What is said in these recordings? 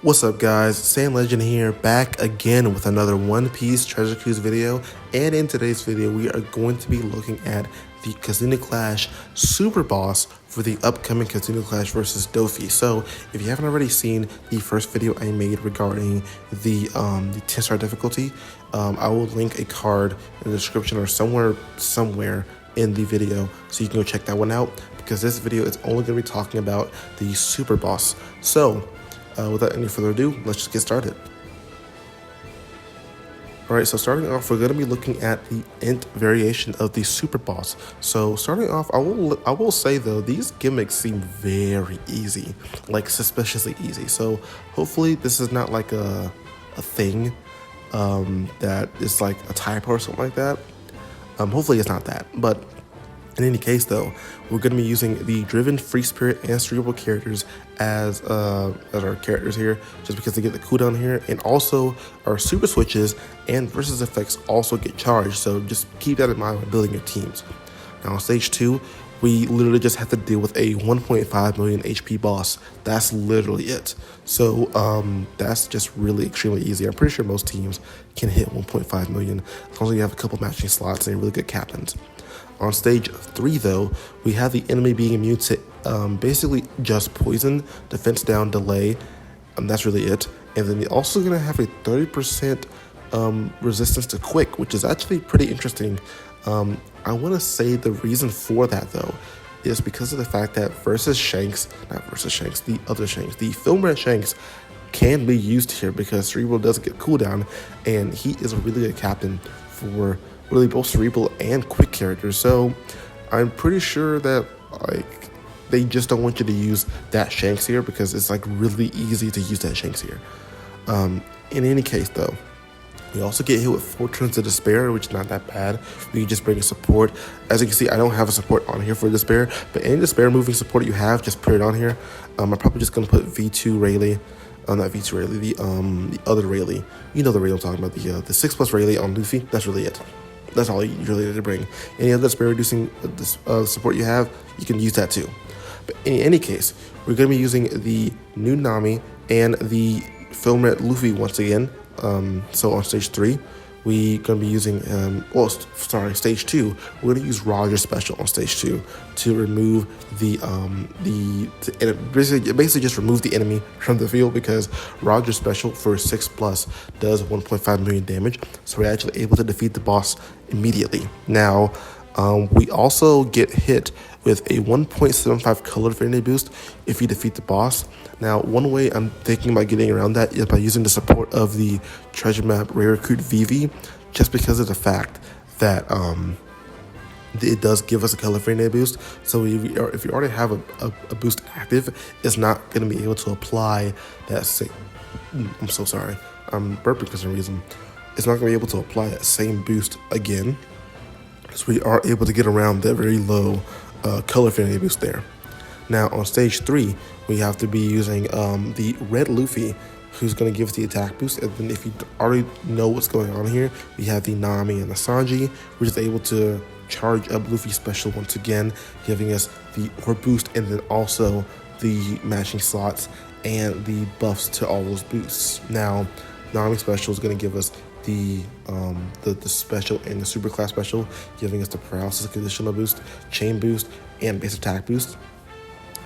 What's up guys, Sand Legend here, back again with another One Piece Treasure Cruise video, and in today's video we are going to be looking at the KIZUNA Clash Super Boss for the upcoming KIZUNA Clash versus Doffy. So if you haven't already seen the first video I made regarding the 10-star difficulty, I will link a card in the description or somewhere in the video so you can go check that one out, because this video is only going to be talking about the Super Boss. So without any further ado, let's just get started. Alright, so starting off, we're going to be looking at the Int variation of the Super Boss. So starting off, I will say though, these gimmicks seem very easy, like suspiciously easy. So hopefully this is not like a thing that is like a typo or something like that. Hopefully it's not that, but in any case though, we're going to be using the Driven, Free Spirit, and Cerebral characters as our characters here, just because they get the cooldown here, and also our super switches and versus effects also get charged, so just keep that in mind when building your teams. Now on stage 2, we literally just have to deal with a 1.5 million HP boss. That's literally it. So that's just really extremely easy. I'm pretty sure most teams can hit 1.5 million as long as you have a couple matching slots and really good captains. On stage 3 though, we have the enemy being immune to basically just poison, defense down, delay, and that's really it. And then you're also going to have a 30% resistance to quick, which is actually pretty interesting. I want to say the reason for that though is because of the fact that the other Shanks, the Film Red Shanks, can be used here because Cerebral does get cooldown, and he is a really good captain for really both Cerebral and quick characters. So I'm pretty sure that like they just don't want you to use that Shanks here because it's like really easy to use that Shanks here. In any case though, we also get hit with 4 turns of Despair, which is not that bad. We can just bring a support. As you can see, I don't have a support on here for Despair, but any Despair moving support you have, just put it on here. I'm probably just gonna put V2 Rayleigh, not V2 Rayleigh, the other Rayleigh. You know the Rayleigh I'm talking about, the 6+ Rayleigh on Luffy. That's really it. That's all you really need to bring. Any other Despair reducing support you have, you can use that too. But in any case, we're going to be using the new Nami and the Film Red Luffy once again. So on stage 3, we're going to be using, stage 2, we're going to use Roger's special on stage 2 to remove basically just remove the enemy from the field, because Roger's special for 6+ does 1.5 million damage, so we're actually able to defeat the boss immediately. Now, we also get hit with a 1.75 color affinity boost if you defeat the boss. Now, one way I'm thinking about getting around that is by using the support of the treasure map Rare Recruit VV, just because of the fact that it does give us a color affinity boost. So if you already have a boost active, it's not going to be able to apply that same... I'm so sorry. I'm burping for some reason. It's not going to be able to apply that same boost again. So we are able to get around that very low color affinity boost there. Now on stage 3, we have to be using the Red Luffy, who's going to give us the attack boost. And then if you already know what's going on here, we have the Nami and the Sanji, which is able to charge up Luffy's special once again, giving us the orb boost and then also the matching slots and the buffs to all those boosts. Now, Nami special is going to give us the special and the super class special, giving us the paralysis conditional boost, chain boost, and base attack boost.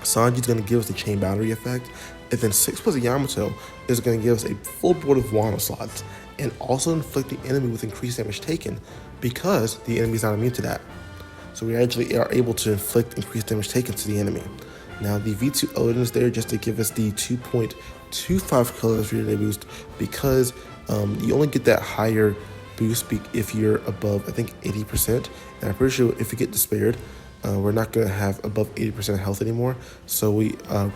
Sanji's going to give us the chain boundary effect, and then 6+ Yamato is going to give us a full board of Wano slots and also inflict the enemy with increased damage taken, because the enemy is not immune to that. So we actually are able to inflict increased damage taken to the enemy. Now the V2 Odin is there just to give us the 2.25 color affinity boost, because you only get that higher boost if you're above, I think, 80%. And I'm pretty sure if you get despaired, we're not going to have above 80% health anymore. So we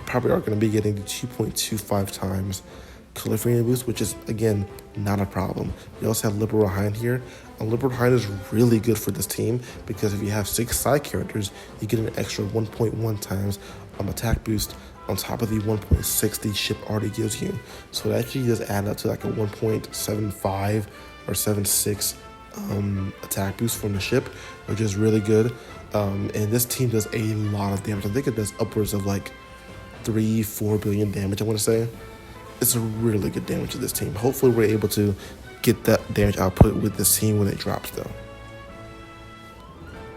probably are going to be getting the 2.25 times color affinity boost, which is, again, not a problem. We also have Liberal Hind here. And Liberal Hind is really good for this team, because if you have 6 side characters, you get an extra 1.1 times attack boost on top of the 1.6 the ship already gives you. So it actually does add up to like a 1.75 or 76 attack boost from the ship, which is really good. And this team does a lot of damage. I think it does upwards of like 3-4 billion damage, I want to say. it's a really good damage to this team. Hopefully we're able to get that damage output with this team when it drops though.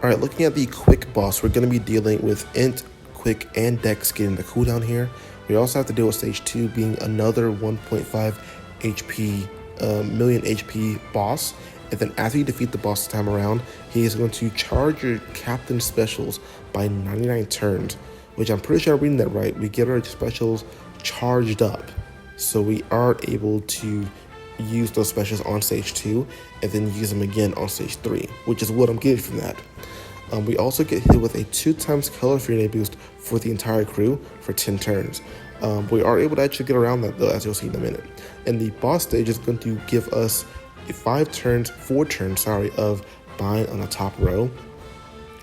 Alright, looking at the quick boss, we're going to be dealing with Int, Quick, and Dex getting the cooldown here. We also have to deal with stage 2 being another 1.5 HP, million HP boss. And then after you defeat the boss this time around, he is going to charge your captain specials by 99 turns, which I'm pretty sure I'm reading that right. We get our specials charged up, so we are able to use those specials on stage 2 and then use them again on stage 3, which is what I'm getting from that. We also get hit with a 2x color fury boost for the entire crew for 10 turns. We are able to actually get around that though, as you'll see in a minute. And the boss stage is going to give us a 4 turns, of bind on the top row.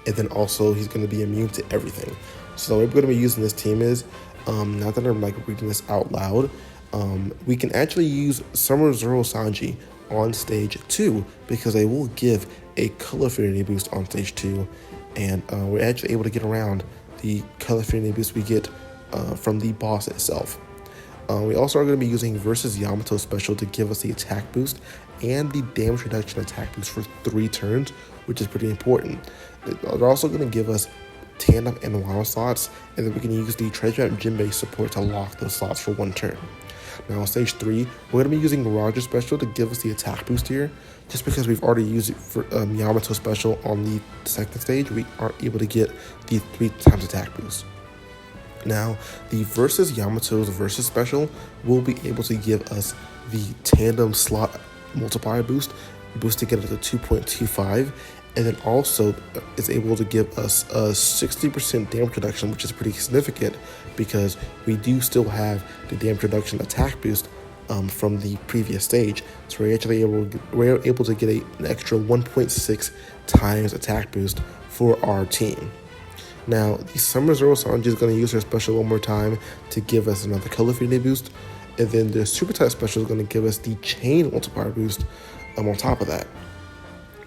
And then also he's going to be immune to everything. So what we're going to be using this team is, now that I'm like reading this out loud, we can actually use Summer Zero Sanji on stage 2 because they will give a color fury boost on stage 2, and we're actually able to get around the color fury boost we get from the boss itself. We also are going to be using versus Yamato special to give us the attack boost and the damage reduction attack boost for 3 turns, which is pretty important. They're also going to give us tandem and Wano slots, and then we can use the treasure map Jinbei support to lock those slots for 1 turn. Now on stage 3, we're going to be using Roger special to give us the attack boost here. Just because we've already used it for Yamato special on the second stage, we aren't able to get the 3x attack boost. Now, the versus Yamato's versus special will be able to give us the tandem slot multiplier boost to get it to 2.25, and then also is able to give us a 60% damage reduction, which is pretty significant because we do still have the damage reduction attack boost from the previous stage. So we're actually able to get an extra 1.6 times attack boost for our team. Now, the Summer Zero Sanji is going to use her special one more time to give us another color fury boost, and then the Super Type special is going to give us the chain multiplier boost on top of that.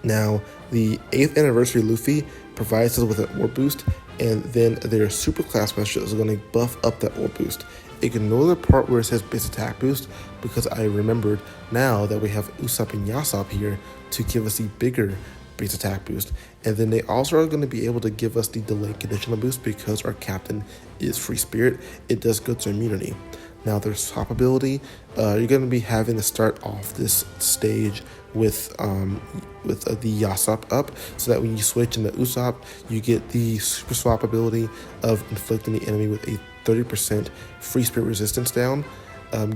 Now, the 8th anniversary Luffy provides us with an orb boost, and then their super class special is going to buff up that orb boost. Ignore the part where it says base attack boost because I remembered now that we have Usopp and Yasopp here to give us the bigger base attack boost. And then they also are going to be able to give us the delayed conditional boost because our captain is free spirit. It does good to immunity. Now their swap ability, you're going to be having to start off this stage with the Yasopp up, so that when you switch into Usopp, you get the super swap ability of inflicting the enemy with a 30% free spirit resistance down,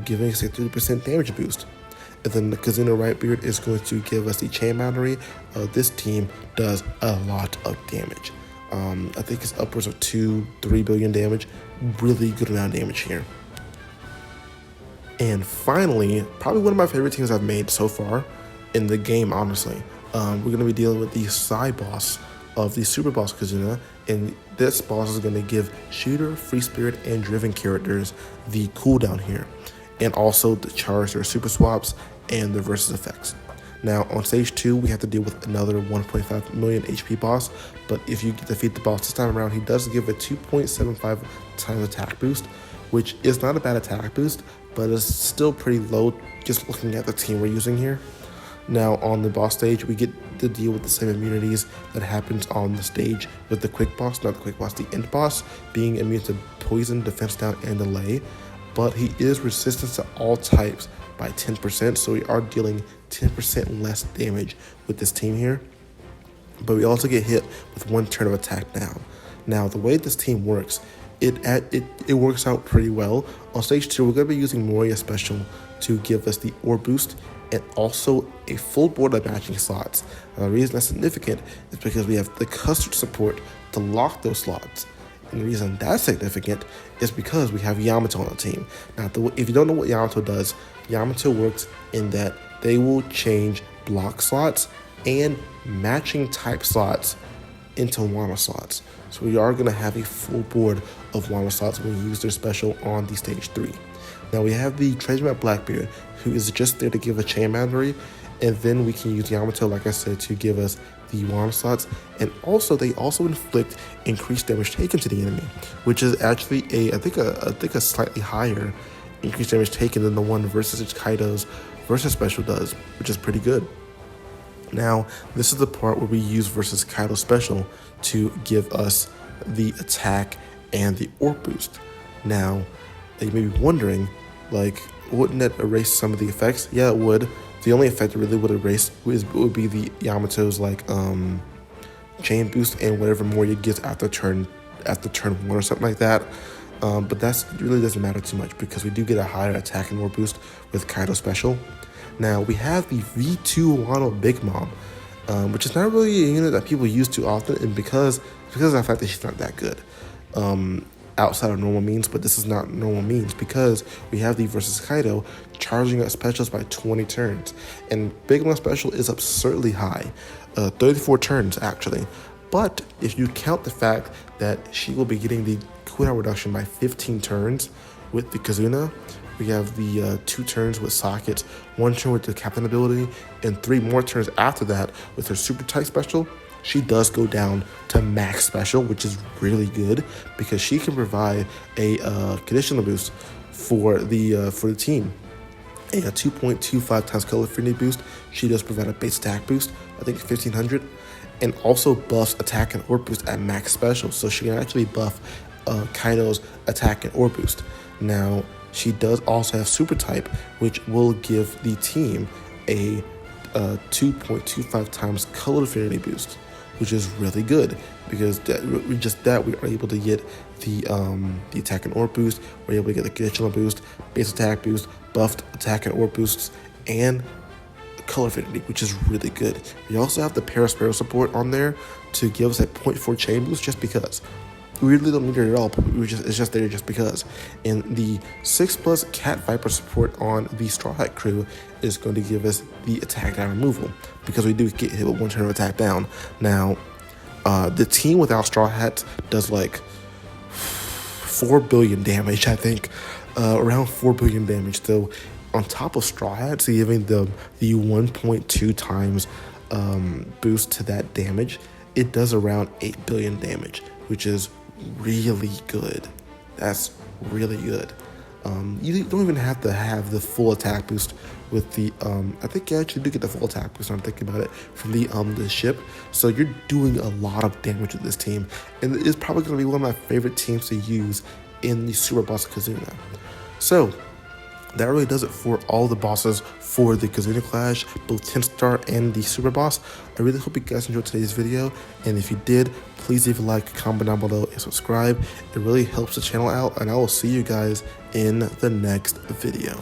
giving us a 30% damage boost. And then the KIZUNA Rightbeard is going to give us the chain boundary. This team does a lot of damage. I think it's upwards of 2-3 billion damage. Really good amount of damage here. And finally, probably one of my favorite teams I've made so far in the game, honestly. We're going to be dealing with the Psy boss of the Super Boss KIZUNA, and this boss is going to give Shooter, Free Spirit, and Driven characters the cooldown here, and also the charge their super swaps and their versus effects. Now on stage 2, we have to deal with another 1.5 million HP boss, but if you defeat the boss this time around, he does give a 2.75 times attack boost, which is not a bad attack boost, but it's still pretty low just looking at the team we're using here. Now on the boss stage, we get to deal with the same immunities that happens on the stage with the quick boss, not the quick boss, the Int boss, being immune to poison, defense down, and delay. But he is resistant to all types by 10%, so we are dealing 10% less damage with this team here. But we also get hit with 1 turn of attack down. Now the way this team works, it works out pretty well. On stage 2, we're going to be using Moria special to give us the orb boost and also a full board of matching slots. The reason that's significant is because we have the custard support to lock those slots. And the reason that's significant is because we have Yamato on the team. Now, if you don't know what Yamato does, Yamato works in that they will change block slots and matching type slots into Wano slots. So we are going to have a full board of Wano slots when we use their special on the stage 3. Now we have the treasure map Blackbeard, who is just there to give a chain boundary, and then we can use Yamato, like I said, to give us the Wano slots, and also they also inflict increased damage taken to the enemy, which is actually I think a slightly higher increased damage taken than the one versus Kaido's versus special does, which is pretty good. Now, this is the part where we use versus Kaido special to give us the attack and the orb boost. Now, you may be wondering, like, wouldn't that erase some of the effects? Yeah, it would. The only effect it really would erase would be the Yamato's like chain boost and whatever more you get after turn 1 or something like that. But that really doesn't matter too much because we do get a higher attack and orb boost with Kaido special. Now we have the V2 Wano Big Mom, which is not really a unit that people use too often, and because of the fact that she's not that good outside of normal means, but this is not normal means because we have the versus Kaido charging up specials by 20 turns, and Big Mom special is absurdly high, 34 turns actually. But if you count the fact that she will be getting the cooldown reduction by 15 turns with the KIZUNA, we have the 2 turns with sockets, 1 turn with the captain ability, and 3 more turns after that with her Psy-type special. She does go down to max special, which is really good because she can provide a conditional boost for the team. A 2.25 times color affinity boost. She does provide a base attack boost, I think 1500, and also buffs attack and orb boost at max special. So she can actually buff Kaido's attack and orb boost. Now, she does also have Psy-type, which will give the team a 2.25 times color affinity boost, which is really good because we are able to get the attack and orb boost. We're able to get the conditional boost, base attack boost, buffed attack and orb boosts, and color affinity, which is really good. We also have the Paraspero support on there to give us a 0.4 chain boost just because. We really don't need it at all, but it's just there just because. And the 6+ Cat Viper support on the Straw Hat crew is going to give us the attack down removal because we do get hit with 1 turn of attack down. Now, the team without Straw Hats does like 4 billion damage, I think. Around 4 billion damage. So, on top of Straw Hats, giving the 1.2 times boost to that damage, it does around 8 billion damage, which is really good. That's really good. You don't even have to have the full attack boost with the I think you actually do get the full attack boost. I'm thinking about it from the ship. So you're doing a lot of damage with this team, and it's probably going to be one of my favorite teams to use in the Super Boss KIZUNA. So that really does it for all the bosses for the KIZUNA Clash, both 10-star and the Super Boss. I really hope you guys enjoyed today's video, and if you did, please leave a like, comment down below, and subscribe. It really helps the channel out, and I will see you guys in the next video.